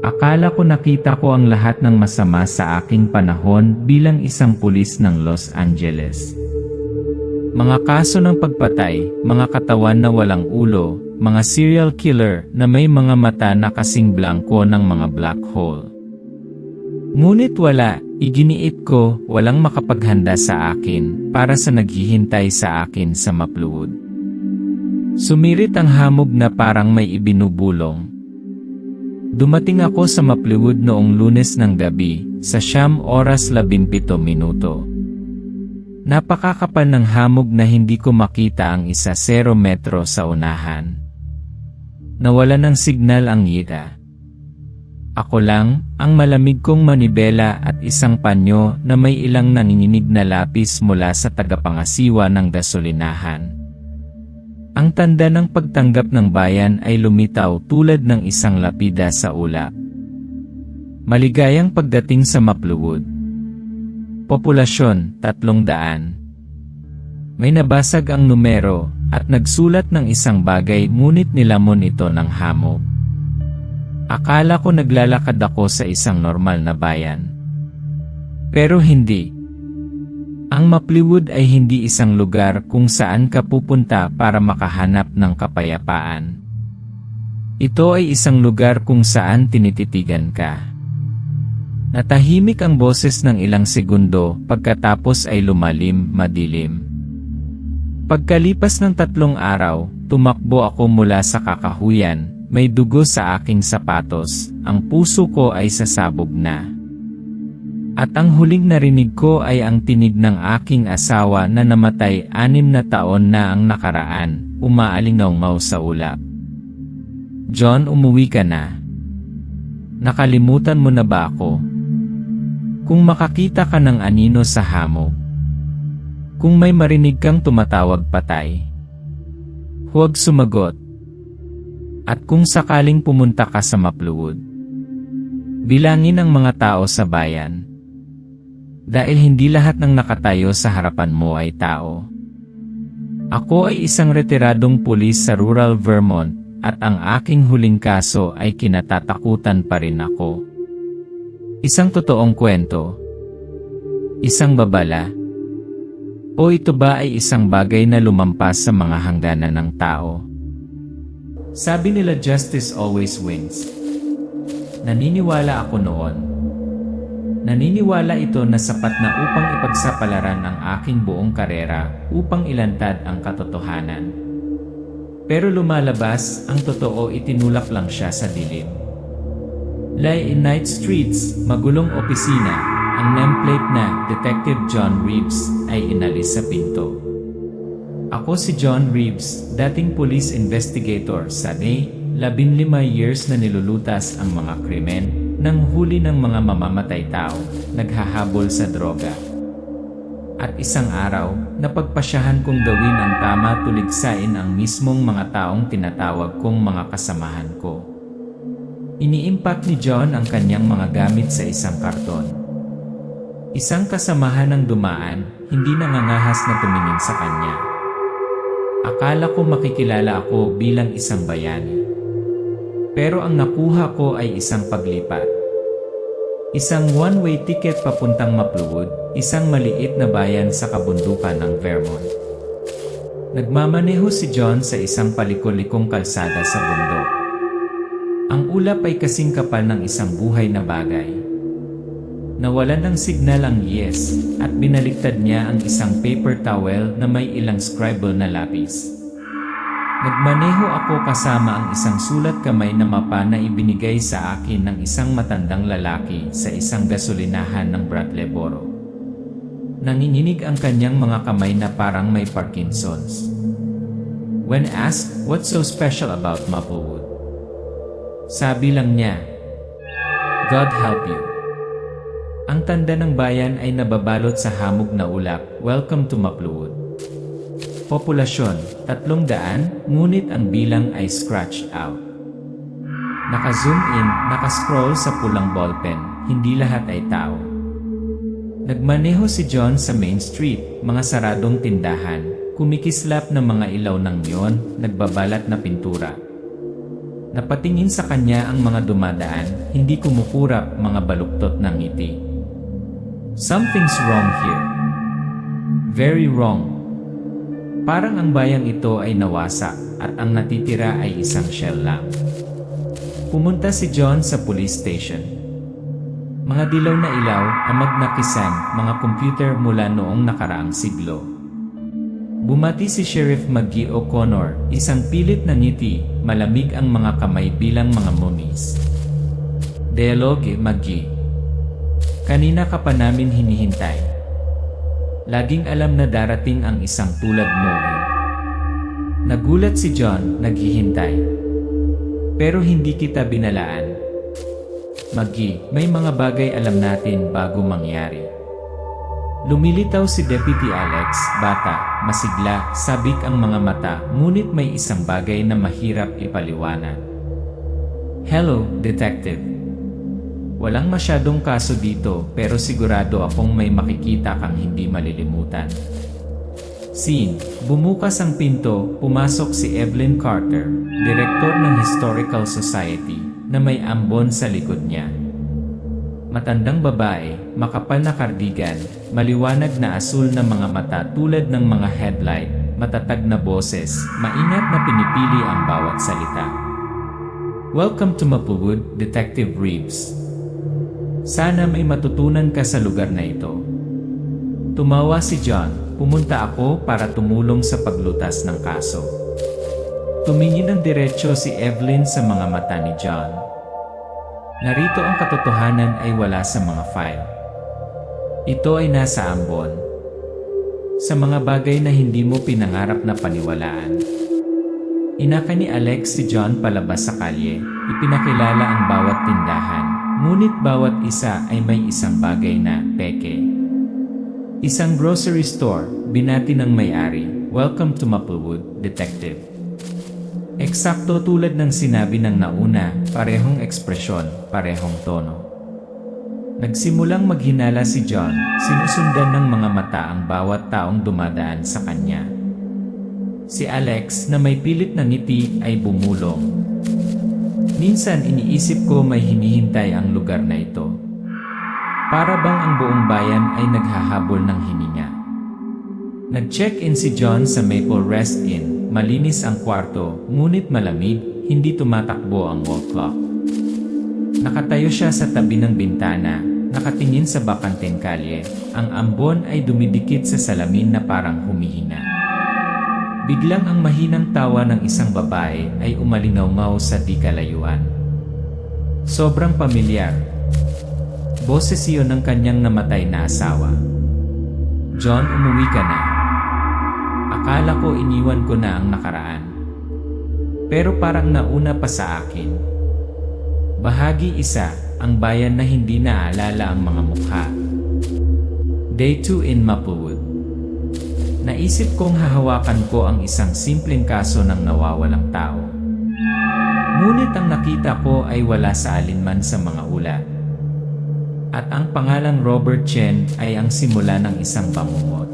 Akala ko nakita ko ang lahat ng masama sa aking panahon bilang isang pulis ng Los Angeles. Mga kaso ng pagpatay, mga katawan na walang ulo, mga serial killer na may mga mata na kasing blanko ng mga black hole. Ngunit wala, iginiit ko, walang makapaghanda sa akin para sa naghihintay sa akin sa Maplewood. Sumirit ang hamog na parang may ibinubulong. Dumating ako sa Maplewood noong Lunes ng gabi, sa 9:17. Napakakapal ng hamog na hindi ko makita ang 0 metro sa unahan. Nawala ng signal ang yita. Ako lang, ang malamig kong manibela at isang panyo na may ilang nanginginig na lapis mula sa tagapangasiwa ng gasolinahan. Ang tanda ng pagtanggap ng bayan ay lumitaw tulad ng isang lapida sa ulap. Maligayang pagdating sa Maplewood. Populasyon, 300. May nabasag ang numero, at nagsulat ng isang bagay ngunit nilamon ito ng hamog. Akala ko naglalakad ako sa isang normal na bayan. Pero hindi. Ang Maplewood ay hindi isang lugar kung saan ka pupunta para makahanap ng kapayapaan. Ito ay isang lugar kung saan tinititigan ka. Natahimik ang boses ng ilang segundo, pagkatapos ay lumalim, madilim. Pagkalipas ng 3 araw, tumakbo ako mula sa kakahuyan, may dugo sa aking sapatos, ang puso ko ay sasabog na. At ang huling narinig ko ay ang tinig ng aking asawa na namatay 6 na taon na ang nakaraan, umaalingaw sa ulap. John, umuwi ka na. Nakalimutan mo na ba ako? Kung makakita ka ng anino sa hamog, kung may marinig kang tumatawag patay, huwag sumagot. At kung sakaling pumunta ka sa Maplewood, bilangin ang mga tao sa bayan. Dahil hindi lahat ng nakatayo sa harapan mo ay tao. Ako ay isang retiradong pulis sa rural Vermont, at ang aking huling kaso ay kinatatakutan pa rin ako. Isang totoong kwento? Isang babala? O ito ba ay isang bagay na lumampas sa mga hangganan ng tao? Sabi nila justice always wins. Naniniwala ako noon. Naniniwala ito na sapat na upang ipagsapalaran ang aking buong karera upang ilantad ang katotohanan. Pero lumalabas, ang totoo itinulak lang siya sa dilim. Lie in night streets, magulong opisina, ang nameplate na Detective John Reeves ay inalis sa pinto. Ako si John Reeves, dating police investigator sa 15 years na nilulutas ang mga krimen, nang huli ng mga mamamatay tao, naghahabol sa droga. At isang araw, napagpasyahan kong gawin ang tama, tuligsain ang mismong mga taong tinatawag kong mga kasamahan ko. Ini-impact ni John ang kanyang mga gamit sa isang karton. Isang kasamahan ng dumaan, hindi nangangahas na tumingin sa kanya. Akala ko makikilala ako bilang isang bayani. Pero ang nakuha ko ay isang paglipat. Isang one-way ticket papuntang Maplewood, isang maliit na bayan sa kabundukan ng Vermont. Nagmamaneho si John sa isang paliko-likong kalsada sa bundok. Ang ulap ay kasing kapal ng isang buhay na bagay. Nawalan ng signal ang yes, at binaliktad niya ang isang paper towel na may ilang scribble na lapis. Nagmaneho ako kasama ang isang sulat kamay na mapa na ibinigay sa akin ng isang matandang lalaki sa isang gasolinahan ng Brattleboro. Nanginginig ang kanyang mga kamay na parang may Parkinson's. When asked, what's so special about Maplewood? Sabi lang niya, God help you. Ang tanda ng bayan ay nababalot sa hamog na ulap, welcome to Maplewood. Populasyon, 300, ngunit ang bilang ay scratched out. Naka-zoom in, naka-scroll sa pulang ballpen, hindi lahat ay tao. Nagmaneho si John sa Main Street, mga saradong tindahan, kumikislap na mga ilaw ng neon, nagbabalat na pintura. Napatingin sa kanya ang mga dumadaan, hindi kumukurap, mga baluktot ng ngiti. Something's wrong here. Very wrong. Parang ang bayang ito ay nawasak at ang natitira ay isang shell lang. Pumunta si John sa police station. Mga dilaw na ilaw, amag na kisan, mga computer mula noong nakaraang siglo. Bumati si Sheriff McGee O'Connor, isang pilit na ngiti, malamig ang mga kamay bilang mga mummies. Dialogue, McGee. Kanina ka pa namin hinihintay. Laging alam na darating ang isang tulad mo eh. Nagulat si John, naghihintay. Pero hindi kita binalaan. McGee, may mga bagay alam natin bago mangyari. Lumilitaw si Deputy Alex, bata, masigla, sabik ang mga mata, ngunit may isang bagay na mahirap ipaliwanag. Hello, Detective. Walang masyadong kaso dito, pero sigurado akong may makikita kang hindi malilimutan. Scene. Bumukas ang pinto, pumasok si Evelyn Carter, direktor ng Historical Society, na may ambon sa likod niya. Matandang babae, makapal na kardigan, maliwanag na asul na mga mata tulad ng mga headlight, matatag na boses, maingat na pinipili ang bawat salita. Welcome to Maplewood, Detective Reeves. Sana may matutunan ka sa lugar na ito. Tumawa si John, pumunta ako para tumulong sa paglutas ng kaso. Tumingin ng diretsyo si Evelyn sa mga mata ni John. Narito ang katotohanan ay wala sa mga file. Ito ay nasa ambon. Sa mga bagay na hindi mo pinangarap na paniwalaan. Inaka ni Alex si John palabas sa kalye, ipinakilala ang bawat tindahan, ngunit bawat isa ay may isang bagay na peke. Isang grocery store, binati ng may-ari, "Welcome to Maplewood, Detective." Eksakto tulad ng sinabi ng nauna, parehong ekspresyon, parehong tono. Nagsimulang maghinala si John, sinusundan ng mga mata ang bawat taong dumadaan sa kanya. Si Alex na may pilit na ngiti ay bumulong. Minsan iniisip ko may hinihintay ang lugar na ito. Para bang ang buong bayan ay naghahabol ng hininga. Nag-check-in si John sa Maple Rest Inn. Malinis ang kwarto, ngunit malamig, hindi tumatakbo ang wall clock. Nakatayo siya sa tabi ng bintana, nakatingin sa bakanteng kalye. Ang ambon ay dumidikit sa salamin na parang humihina. Biglang ang mahinang tawa ng isang babae ay umalingaw-ngaw sa di kalayuan. Sobrang pamilyar. Boses iyon ng kanyang namatay na asawa. John, umuwi ka na. Akala ko iniwan ko na ang nakaraan. Pero parang nauna pa sa akin. Bahagi 1, ang bayan na hindi naaalala ang mga mukha. Day 2 in Maplewood. Naisip kong hahawakan ko ang isang simpleng kaso ng nawawalang tao. Ngunit ang nakita ko ay wala sa alinman sa mga ulat. At ang pangalang Robert Chen ay ang simula ng isang bangungot.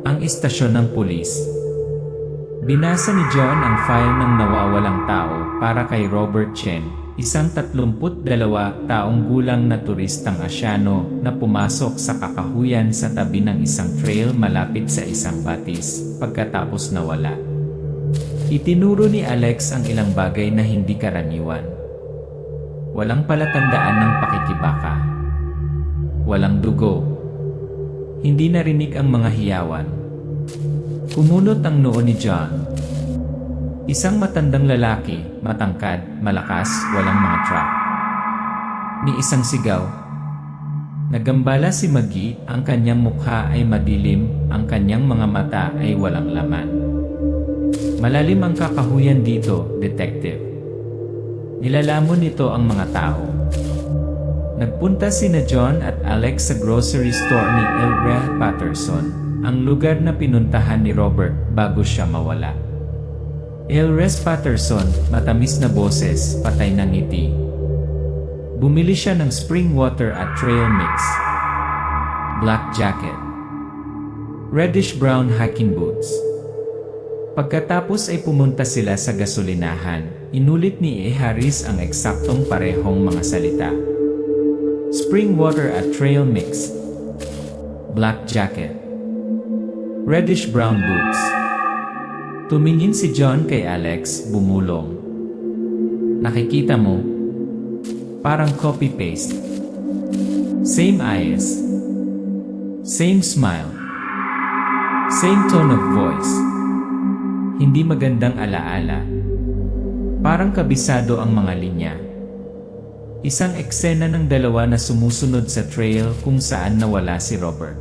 Ang istasyon ng pulis. Binasa ni John ang file ng nawawalang tao para kay Robert Chen, isang 32 taong gulang na turistang Asyano na pumasok sa kakahuyan sa tabi ng isang trail malapit sa isang batis, pagkatapos nawala. Itinuro ni Alex ang ilang bagay na hindi karaniwan. Walang palatandaan ng pakikibaka. Walang dugo. Hindi narinig ang mga hiyawan. Kumunot ang noo ni John. Isang matandang lalaki, matangkad, malakas, walang mga trap. Ni isang sigaw. Nagambala si McGee, ang kanyang mukha ay madilim, ang kanyang mga mata ay walang laman. Malalim ang kakahuyan dito, Detective. Nilalamon nito ang mga tao. Nagpunta sina John at Alex sa grocery store ni Elreth Patterson, ang lugar na pinuntahan ni Robert bago siya mawala. Elreth Patterson, matamis na boses, patay na ngiti. Bumili siya ng spring water at trail mix. Black jacket. Reddish-brown hiking boots. Pagkatapos ay pumunta sila sa gasolinahan, inulit ni E. Harris ang eksaktong parehong mga salita. Spring water at trail mix. Black jacket. Reddish-brown boots. Tumingin si John kay Alex, bumulong. Nakikita mo? Parang copy-paste. Same eyes. Same smile. Same tone of voice. Hindi magandang alaala. Parang kabisado ang mga linya. Isang eksena ng dalawa na sumusunod sa trail kung saan nawala si Robert.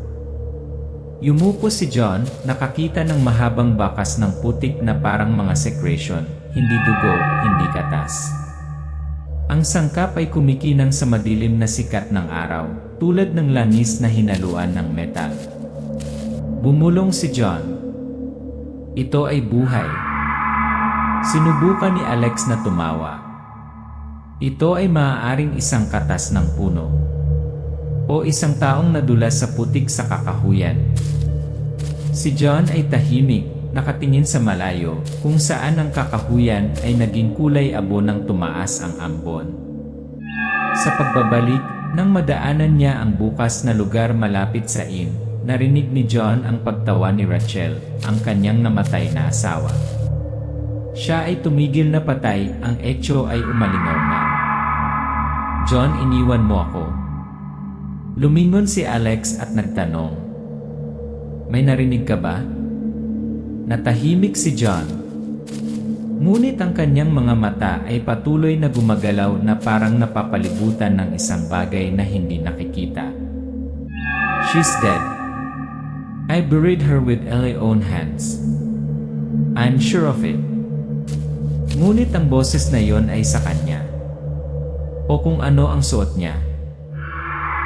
Yumupo si John, nakakita ng mahabang bakas ng putik na parang mga secretion, hindi dugo, hindi katas. Ang sangkap ay kumikinang sa madilim na sikat ng araw, tulad ng langis na hinaluan ng metal. Bumulong si John. Ito ay buhay. Sinubukan ni Alex na tumawa. Ito ay maaaring isang katas ng puno. O isang taong nadulas sa putik sa kakahuyan. Si John ay tahimik, nakatingin sa malayo, kung saan ang kakahuyan ay naging kulay abo nang tumaas ang ambon. Sa pagbabalik, nang madaanan niya ang bukas na lugar malapit sa inn, narinig ni John ang pagtawa ni Rachel, ang kanyang namatay na asawa. Siya ay tumigil na patay, ang etyo ay umalingaw na. John, iniwan mo ako. Lumingon si Alex at nagtanong. May narinig ka ba? Natahimik si John. Ngunit ang kanyang mga mata ay patuloy na gumagalaw na parang napapalibutan ng isang bagay na hindi nakikita. She's dead. I buried her with my own hands. I'm sure of it. Ngunit ang boses na yon ay sa kanya. O kung ano ang suot niya.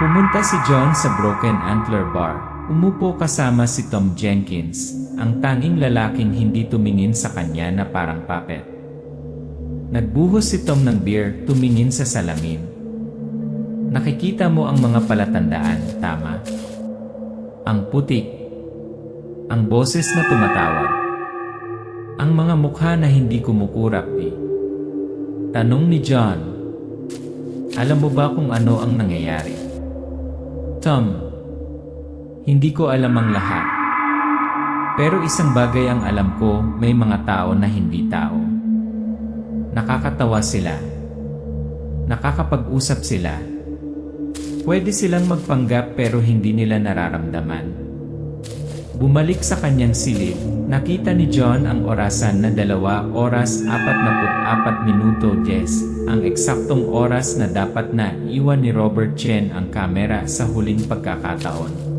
Pumunta si John sa Broken Antler Bar. Umupo kasama si Tom Jenkins, ang tanging lalaking hindi tumingin sa kanya na parang puppet. Nagbuhos si Tom ng beer, tumingin sa salamin. Nakikita mo ang mga palatandaan, tama? Ang putik. Ang boses na tumatawag. Ang mga mukha na hindi kumukurap eh. Tanong ni John. Alam mo ba kung ano ang nangyayari? Tom, hindi ko alam ang lahat. Pero isang bagay ang alam ko, may mga tao na hindi tao. Nakakatawa sila. Nakakapag-usap sila. Pwede silang magpanggap pero hindi nila nararamdaman. Bumalik sa kanyang silid, nakita ni John ang orasan na 2 oras 44 minuto 10, ang eksaktong oras na dapat na iwan ni Robert Chen ang kamera sa huling pagkakataon.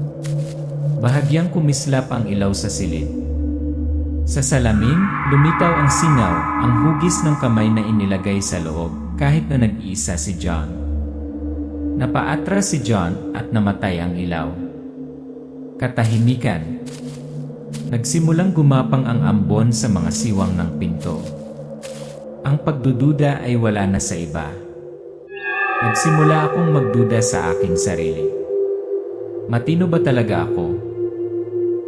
Bahagyang kumislap ang ilaw sa silid. Sa salamin, lumitaw ang singaw, ang hugis ng kamay na inilagay sa loob, kahit na nag-iisa si John. Napaatras si John at namatay ang ilaw. Katahimikan. Nagsimulang gumapang ang ambon sa mga siwang ng pinto. Ang pagdududa ay wala na sa iba. Nagsimula akong magduda sa aking sarili. Matino ba talaga ako?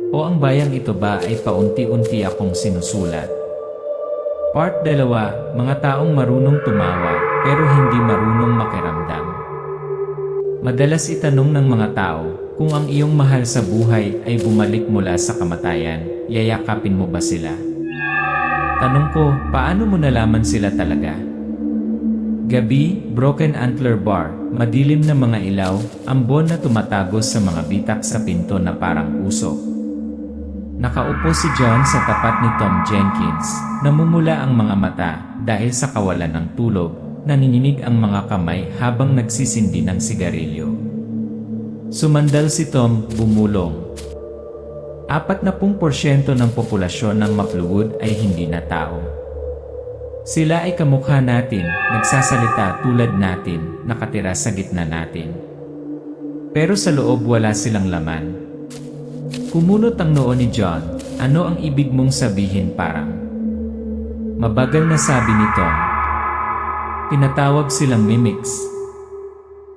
O ang bayang ito ba ay paunti-unti akong sinusulat? Part 2, mga taong marunong tumawa pero hindi marunong makiramdam. Madalas itanong ng mga tao, kung ang iyong mahal sa buhay ay bumalik mula sa kamatayan, yayakapin mo ba sila? Tanong ko, paano mo nalaman sila talaga? Gabi, Broken Antler Bar, madilim na mga ilaw, ambon na tumatagos sa mga bitak sa pinto na parang usok. Nakaupo si John sa tapat ni Tom Jenkins, namumula ang mga mata dahil sa kawalan ng tulog, nanininig ang mga kamay habang nagsisindi ng sigarilyo. Sumandal si Tom, bumulong. 40% ng populasyon ng Maplewood ay hindi na tao. Sila ay kamukha natin, nagsasalita tulad natin, nakatira sa gitna natin. Pero sa loob wala silang laman. Kumunot ang noo ni John. Ano ang ibig mong sabihin parang? Mabagal na sabi ni Tom. Tinatawag silang mimics.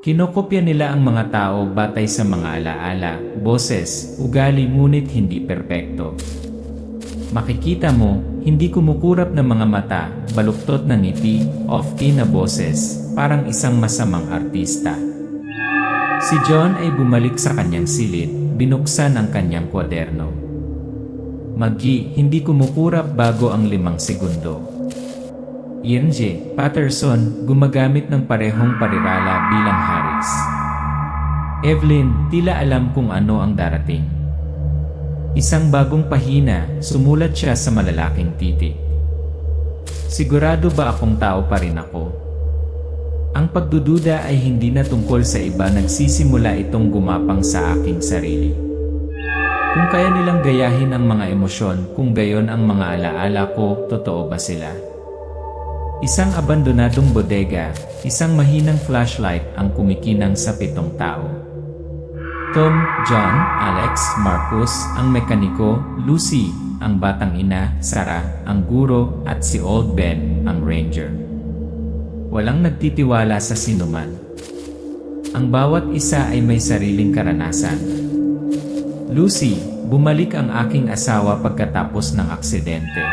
Kinokopya nila ang mga tao batay sa mga alaala, boses, ugali ngunit hindi perpekto. Makikita mo, hindi kumukurap ng mga mata, baluktot na ngiti, off-key na boses, parang isang masamang artista. Si John ay bumalik sa kanyang silid, binuksan ang kanyang kwaderno. Magi, hindi kumukurap bago ang 5 segundo. Ian J. Patterson, gumagamit ng parehong parirala bilang Harris. Evelyn, tila alam kung ano ang darating. Isang bagong pahina, sumulat siya sa malalaking titik. Sigurado ba akong tao pa rin ako? Ang pagdududa ay hindi na tungkol sa iba, nagsisimula itong gumapang sa aking sarili. Kung kaya nilang gayahin ang mga emosyon, kung gayon ang mga alaala ko, totoo ba sila? Isang abandonadong bodega, isang mahinang flashlight ang kumikinang sa 7 tao. Tom, John, Alex, Marcus, ang mekaniko, Lucy, ang batang ina, Sarah, ang guro, at si Old Ben, ang ranger. Walang nagtitiwala sa sinuman. Ang bawat isa ay may sariling karanasan. Lucy, bumalik ang aking asawa pagkatapos ng aksidente.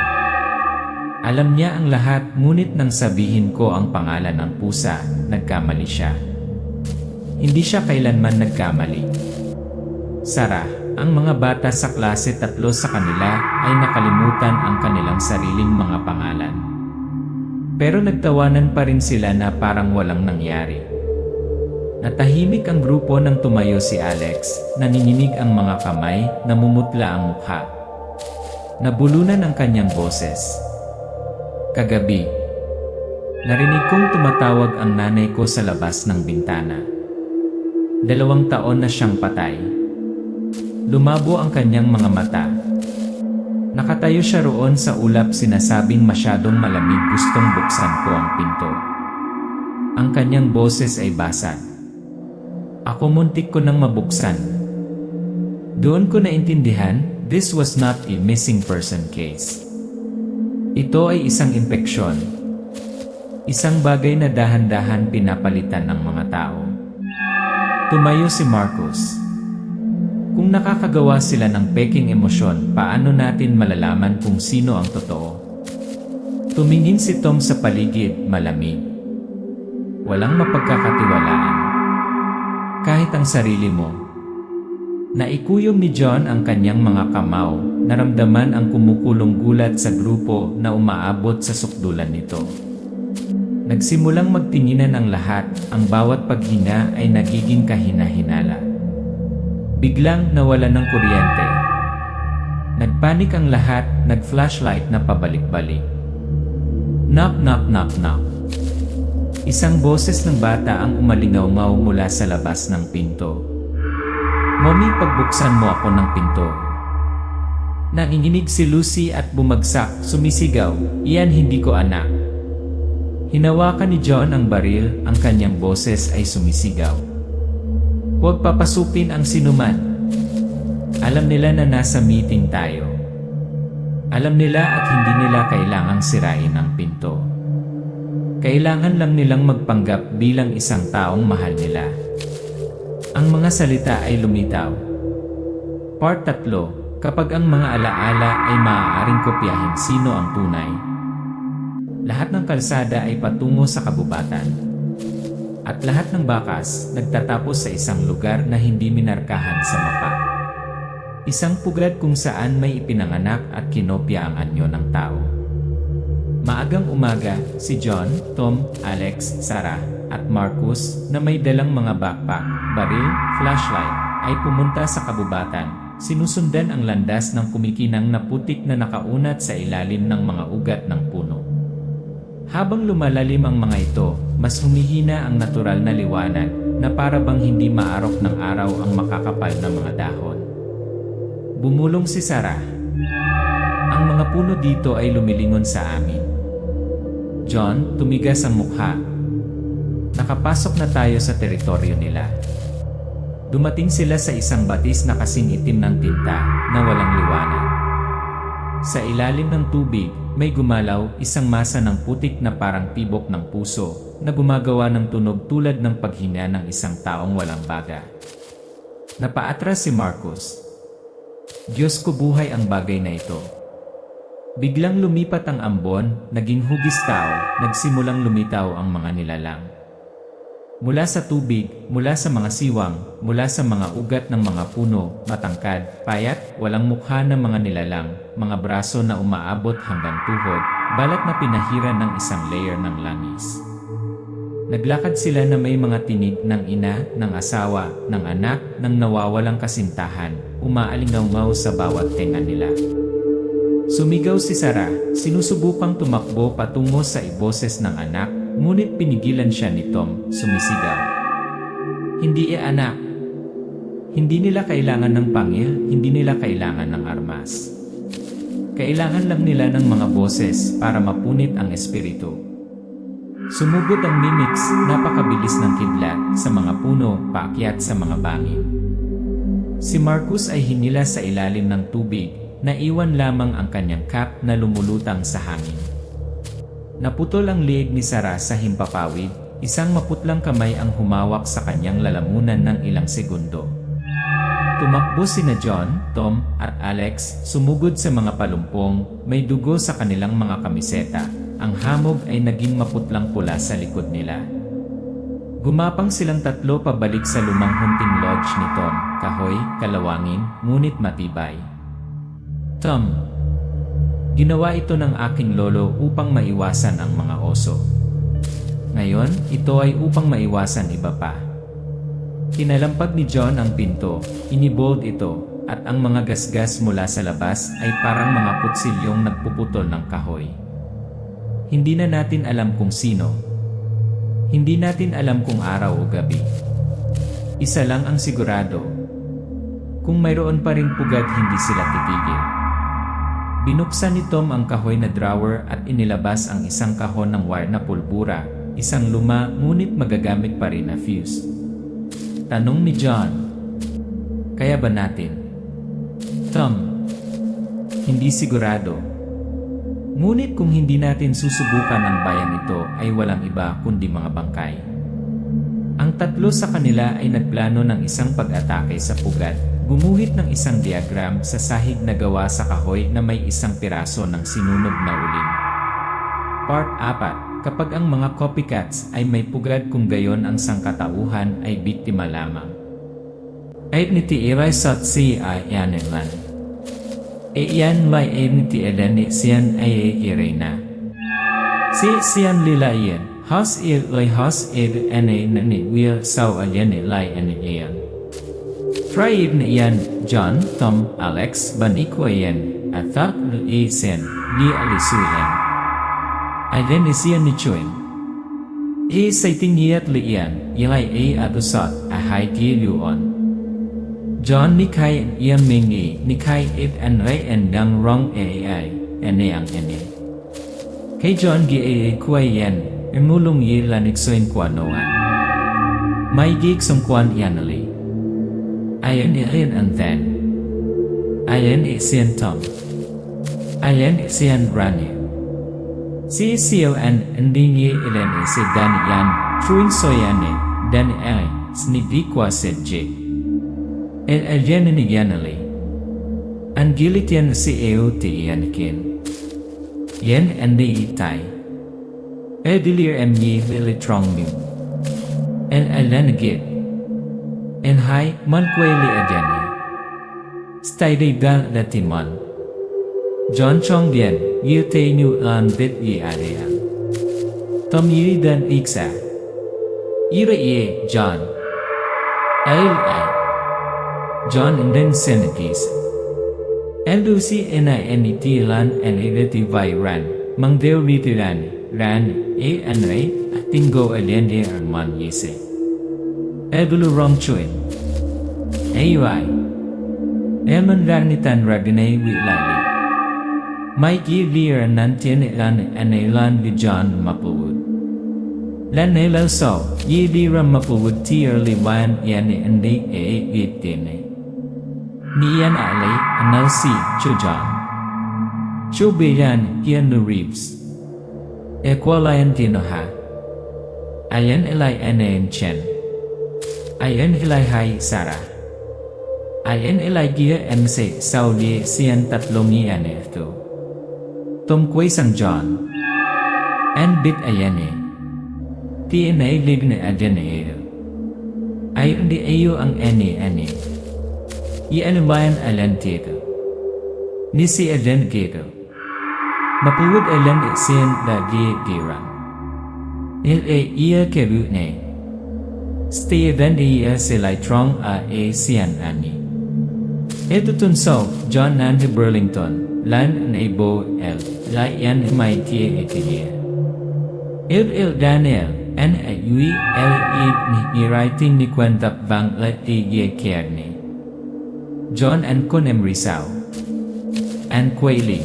Alam niya ang lahat, ngunit nang sabihin ko ang pangalan ng pusa, nagkamali siya. Hindi siya kailanman nagkamali. Sarah, ang mga bata sa klase 3 sa kanila ay nakalimutan ang kanilang sariling mga pangalan. Pero nagtawanan pa rin sila na parang walang nangyari. Natahimik ang grupo nang tumayo si Alex, nanginginig ang mga kamay, namumutla ang mukha. Nabulunan ang kanyang boses. Kagabi, narinig kong tumatawag ang nanay ko sa labas ng bintana. 2 taon na siyang patay. Lumabo ang kanyang mga mata. Nakatayo siya roon sa ulap, sinasabing masyadong malamig, gustong buksan ko ang pinto. Ang kanyang boses ay basag. Ako muntik ko nang mabuksan. Doon ko naintindihan, this was not a missing person case. Ito ay isang impeksyon. Isang bagay na dahan-dahan pinapalitan ng mga tao. Tumayo si Marcus. Kung nakakagawa sila ng peking emosyon, paano natin malalaman kung sino ang totoo? Tumingin si Tom sa paligid, malamig. Walang mapagkakatiwalaan. Kahit ang sarili mo. Naikuyom ni John ang kanyang mga kamao, naramdaman ang kumukulong gulat sa grupo na umaabot sa sukdulan nito. Nagsimulang magtinginan ang lahat, ang bawat paghinga ay nagiging kahina-hinala. Biglang nawala ng kuryente. Nagpanik ang lahat, nag-flashlight na pabalik-balik. Knock, knock, knock, knock. Isang boses ng bata ang umalingaw-ngaw mula sa labas ng pinto. Mommy, pagbuksan mo ako ng pinto. Nanginginig si Lucy at bumagsak, sumisigaw, iyan hindi ko anak. Hinawakan ni John ang baril, ang kanyang boses ay sumisigaw. Huwag papasukin ang sinuman. Alam nila na nasa meeting tayo. Alam nila at hindi nila kailangang sirain ang pinto. Kailangan lang nilang magpanggap bilang isang taong mahal nila. Ang mga salita ay lumitaw. Part 3. Kapag ang mga alaala ay maaaring kopyahin, sino ang tunay? Lahat ng kalsada ay patungo sa kabubatan. At lahat ng bakas nagtatapos sa isang lugar na hindi minarkahan sa mapa. Isang pugad kung saan may ipinanganak at kinopya ang anyo ng tao. Maagang umaga, si John, Tom, Alex, Sarah, at Marcus na may dalang mga backpack, baril, flashlight, ay pumunta sa kabubatan. Sinusundan ang landas ng kumikinang na putik na nakaunat sa ilalim ng mga ugat ng puno. Habang lumalalim ang mga ito, mas humihina ang natural na liwanag na para bang hindi maarok ng araw ang makakapal na mga dahon. Bumulong si Sarah. Ang mga puno dito ay lumilingon sa amin. John, tumigas ang mukha. Nakapasok na tayo sa teritoryo nila. Dumating sila sa isang batis na kasing itim ng tinta na walang liwanag. Sa ilalim ng tubig, may gumalaw, isang masa ng putik na parang tibok ng puso na gumagawa ng tunog tulad ng paghinga ng isang taong walang baga. Napaatras si Marcus. Diyos ko, buhay ang bagay na ito. Biglang lumipat ang ambon, naging hugis tao, nagsimulang lumitaw ang mga nilalang. Mula sa tubig, mula sa mga siwang, mula sa mga ugat ng mga puno, matangkad, payat, walang mukha ng mga nilalang, mga braso na umaabot hanggang tuhod, balat na pinahiran ng isang layer ng langis. Naglakad sila na may mga tinig ng ina, ng asawa, ng anak, ng nawawalang kasintahan, umaalingaw sa bawat tenga nila. Sumigaw si Sarah, sinusubukang tumakbo patungo sa iboses ng anak, ngunit pinigilan siya ni Tom, sumisigaw. Hindi anak. Hindi nila kailangan ng pangil, hindi nila kailangan ng armas. Kailangan lang nila ng mga boses para mapunit ang espiritu. Sumugod ang mimics, napakabilis ng kidlat, sa mga puno, paakyat sa mga bangin. Si Marcus ay hinila sa ilalim ng tubig, naiwan lamang ang kanyang cap na lumulutang sa hangin. Naputol ang liig ni Sarah sa himpapawid, isang maputlang kamay ang humawak sa kanyang lalamunan ng ilang segundo. Tumakbo sina John, Tom, at Alex, sumugod sa mga palumpong, may dugo sa kanilang mga kamiseta, ang hamog ay naging maputlang pula sa likod nila. Gumapang silang tatlo pabalik sa lumang hunting lodge ni Tom, kahoy, kalawangin, ngunit matibay. Tom, ginawa ito ng aking lolo upang maiwasan ang mga oso. Ngayon, ito ay upang maiwasan iba pa. Kinalampag ni John ang pinto, inibold ito, at ang mga gasgas mula sa labas ay parang mga kutsilyong nagpuputol ng kahoy. Hindi na natin alam kung sino. Hindi natin alam kung araw o gabi. Isa lang ang sigurado. Kung mayroon pa ring pugad, hindi sila titigil. Binuksan ni Tom ang kahoy na drawer at inilabas ang isang kahon ng wire na pulbura, isang luma ngunit magagamit pa rin na fuse. Tanong ni John, kaya ba natin? Tom, hindi sigurado. Ngunit kung hindi natin susubukan ang bayang ito ay walang iba kundi mga bangkay. Ang tatlo sa kanila ay nagplano ng isang pag-atake sa pugad, gumuhit ng isang diagram sa sahig na gawa sa kahoy na may isang piraso ng sinunog na uling. Part 4. Kapag ang mga copycats ay may pugad kung gayon ang sangkatauhan ay biktima lamang. Ay niti iray sat si ay yanelan. Iyan may ay niti eleni siyan ay iray na. Si siyan lilayan, has ilay has il ene nani will saw alyan ilay ene iyan. Try na iyan, John, Tom, Alex, banikwa iyan, at thak sen, ni alisuyan. Ayan isiyan ni Chuin. Say tingyat liyan, yalay atusat, ahay tiluon. John nikay iyan mingi, nikay it and ray and dang wrong ay, ene ang ene. Kay John gi kuwa yan, emulong yilaniksoin kwa noan. May gig som kwan yanali. Ayan iyan and then. Ayan isiyan Tom. Ayan isiyan Rani. Si Sion ndingi ilene si Dan yan, truing soyane, Dan ay, snibikwa sedje. El alyan ni yanali. Ang gilit yan si Eo ti yankin. Yan andi itay. Edilir emyi lilitrong mu. El alanagit. En hai man kweli adyani. Stayday gal latimon. John Chong Dien, yu te nu an bit yi arean. Tom yi dan iksa. Ira ye, John. Ail ay. John and then senakis. Lucy ena enitilan and editi ran, mang deo ritiran, ran, anray, atingo alende arman yese. Ebulu rom chuin. Ay. Eman ranitan ragnay wilali. Mikey Lear nantian ilan anilan di John Maplewood. Lan nila so, yi lira Maplewood tier liwan yan andi itine. Niyan alay anal si Chujan. Chubayan Keanu Reeves. Equalayan tinoha. Ayan ilay anayin chen. Ayan ilay hay Sarah. Ayan ilay gia MC Saudi siyan tatlong yan ito. Tumkway sang John. And bit ayane. Ti na ilig na adene. Ay hindi ayo ang ani. Iyan bayan alan tito. Nisi adan kito. Mapuwid alan isin da giran. Il iya kebu ne. Stay event iya silay trong sian ani. Ito tunso, John Nandi Burlington, Lan Naibo L. Layan may tie etiye. Il Daniel, N.A.U.I. L.I. ni writing ni kwentap bang latiye kierne. John and Kunem Rizal. And Kweli.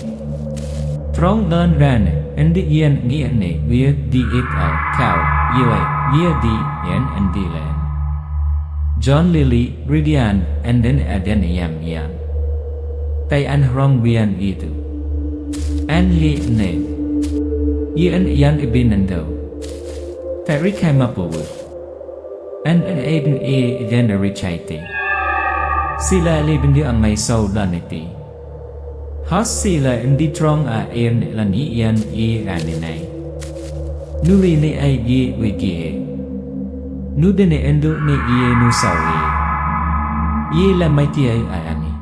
Trong Lon Ran, and the Ian Giane, via D.8 Al, Cow, Yue, Yia D. Yan and Dilan. John Lily, Ridian, and then Aden Yam Yan. Tay an Hrong Bian itu. An Li Ne. Ian Yan Ibinando. Tay Rikay Mapawud. And an Aiden E. Idena Richaite. Sila libindi ang may saudanity. Has sila hindi trong air lan iyan aninay. Nuri ni ay wigi. Nude ni endo ni iye nusawi. Iye la may tiyay ani.